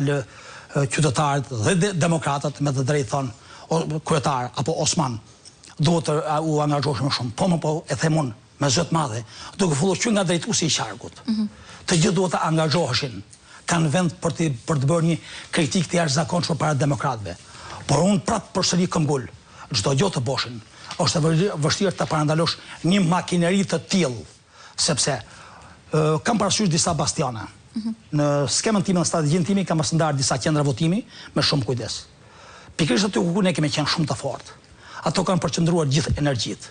qytetarët dhe demokratët me të drejtë thonë kryetar apo Osman duhet të u angazhosh më shumë. Po e them unë me zë të madhe, duke filluar që nga drejtuesi i qarkut. Të gjithë duhet të angazhoheshin. Kanë vend për të bërë një kritikë të jashtëzakonshme para demokratëve. Por unë prapë përsëri këmbgul, çdo gjë të boshin. Është vështirë të parandalosh një makineri të tillë, sepse kam parasysh disa bastione. Në skemën time, në strategjinë time, kam ndarë disa qendra votimi me shumë kujdes. Pikërisht aty ku ne kemi qenë shumë të fortë. Ato kanë përqendruar gjithë energjitë.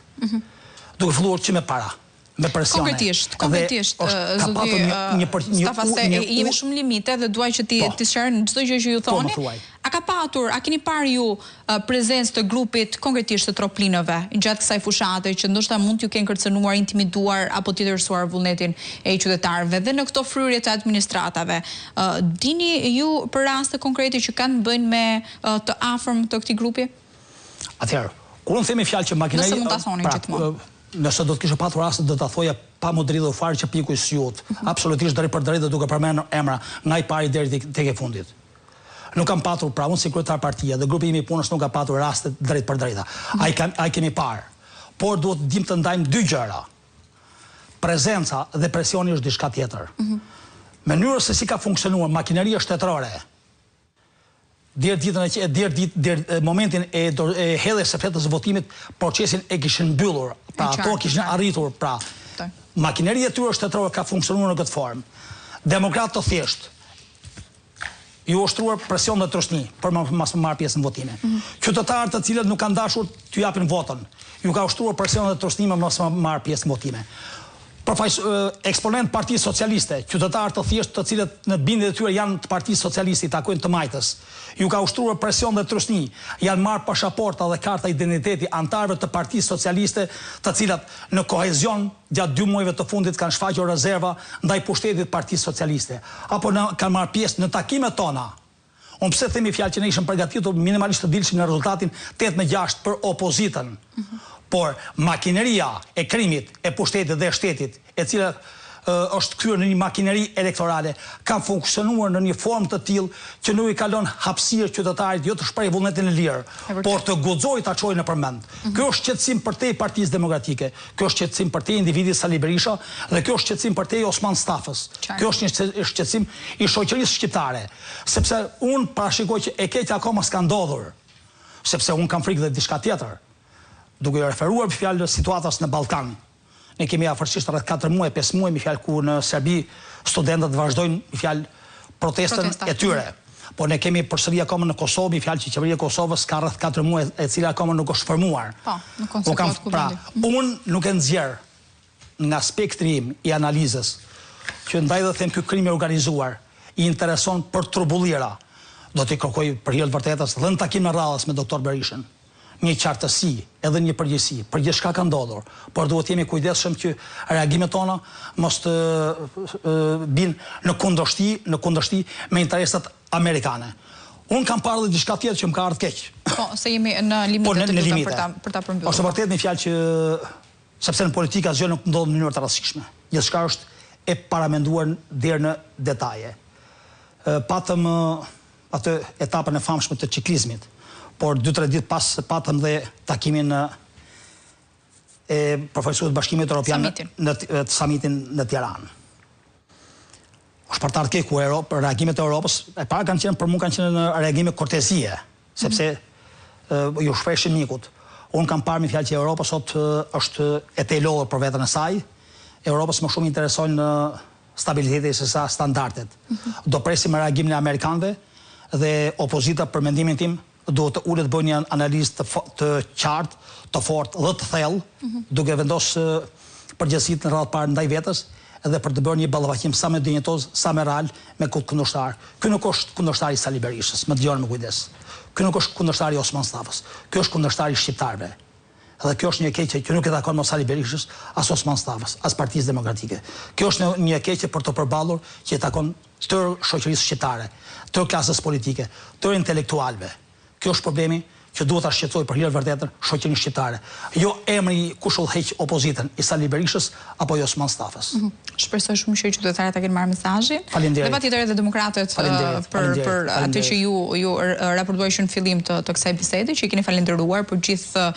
Duke filluar që me para, me presione. Konkretisht, zoti Stafaste, jemi shumë limite dhe duaj që ti sqaroj çdo gjë që ju thoni. A keni parë ju prezencë të grupit konkretisht të troplinëve gjatë kësaj fushate që ndoshta mund t'ju kenë kërcënuar, intimiduar apo t'i dërsuar vullnetin e qytetarëve dhe në këto fryrje të administratave? Dini ju për raste konkrete që kanë bëjnë me të afërm të këtij grupi? Atëherë, kur unë themi fjalë që makineri, nëse mund ta thoni gjithmonë. Nëse do të kisha pasur rast do ta thoja pa më dridhur fare që piku i syut, absolutisht drejt për drejt duke përmendur emra nga i pari deri tek e fundit. Nuk kam patur, pra unë si kryetar partia dhe grupi im i punës nuk ka patur raste drejt për drejta. Ai kemi parë. Por duhet dim të ndajmë dy gjëra. Prezenca dhe presioni është diçka tjetër. Mënyra se si ka funksionuar makineria shtetërore deri momentin e hedhjes së fetës së votimit, procesin e kishin mbyllur. Pra ato kishin arritur, pra makineria e tyre shtetërore ka funksionuar në këtë formë. Demokratë të thjesht ju ushtruar presion dhe trosni për mas marrë pjesë në votime. Qytetarët të cilët nuk kanë dashur t'ju japin votën, ju ka ushtruar presion dhe trosni për mas marrë pjesë në votime. Eksponent Partisë Socialiste, qytetarët të thjesht të cilët në bindjet e tyre janë të Partisë Socialiste, i takojnë të majtës, ju ka ushtruar presion dhe trosni, janë marrë pasaporta dhe karta identiteti antarëve të Partisë Socialiste, të cilat në kohezion gjatë 2 muajve të fundit kanë shfaqur rezerva ndaj pushtetit Partisë Socialiste, apo kanë marrë pjesë në takimet tona. Unë pse themi fjalë që ne ishim përgatitur minimalisht të dilshim në rezultatin 8-6 për opozitën. Por makineria e krimit, e pushtetit dhe shtetit, e cila është kthyer në një makineri elektorale, ka funksionuar në një formë të tillë që nuk i kalon hapësirë qytetarit jo të shprehë vullnetin e lirë, por të guxojë ta çojë në përmend. Ky është qetësim për te Partisë Demokratike, ky është qetësim për te individit Sali Berisha dhe ky është qetësim për te Osman Stafës. Ky është një qetësim i shoqërisë shqiptare, sepse unë parashikoj që e keqja akoma s'ka ndodhur, sepse unë kam frikë dhe diçka tjetër. Duke referuar për fjalë situatas në Ballkan. Ne kemi afërsisht rreth 4 muaj, 5 muaj me fjalë ku në Serbi studentët vazhdojnë me fjalë protestën e tyre. Po ne kemi përsëri akoma në Kosovë, me fjalë që qeveria e Kosovës ka rreth 4 muaj e cila akoma nuk është formuar. Po, në konsekwencë ku unë nuk e nxjerr nga spektri im i analizës që ndaj dhe them ky krim i organizuar i intereson për trubullira. Do t'i kërkoj për hir të vërtetës dhe në takim në radhës me doktor Berishën një qartësi edhe një përgjegjësi për gjithë çka ka ndodhur, por duhet jemi kujdesshëm që reagimet tona mos të binë në kundërshti me interesat amerikane. Unë kam parë dhe diçka tjetër që më ka ardhur keq. Po, se jemi në limite të duta për ta përmbyllur. Është vërtet një fjalë që sepse në politika asgjë nuk ndodh në mënyrë të rastësishme. Gjithçka është e paramenduar deri në detaje. Patëm atë etapën e famshme të ciklizmit. Por 2-3 ditë pas patëm dhe takimin e profesorit Bashkimit Evropian në samitin në Tiranë. Është për të ardhur keq ku reagimet e Europës, e para kanë qenë për mua kanë qenë reagime kortezie, sepse ju shpreshin mikut. Unë kam parë me fjalë që Europa sot është e tejlodhur për veten e saj. Europës më shumë interesojnë stabiliteti se sa standardet. Do presim reagimin e amerikanëve dhe opozita për mendimin tim duhet të ulet bëjë një analizë të qartë, të fortë dhe të thellë, duke vendosë përgjegjësitë në radhë parë ndaj vetes edhe për të bërë një ballafaqim sa më dinjetoz, sa më real me kundërshtar. Ky nuk është kundërshtari i Sali Berishës, më dëgjoni me kujdes. Ky nuk është kundërshtari i Osman Stafës. Ky është kundërshtari i shqiptarëve. Edhe kjo është një keqje që nuk e takon mos Sali Berishës, as Osman Stafës, as Partisë Demokratike. Kjo është një keqje për të përballur që e takon tërë shoqërisë shqiptare, tërë klasës politike, tërë intelektualëve. Kjo është problemi që duhet ta shqetësoj për hir vërtetën shoqërinë shqiptare. Jo emri kush udhëheq opozitën, Sali Berishës apo Osman Stafës. Shpresoj shumë që qytetarët ta kenë marrë mesazhin. Faleminderit. Dhe patjetër edhe demokratët për atë që ju raportuaj në fillim të kësaj bisede, që i keni falendëruar për gjithë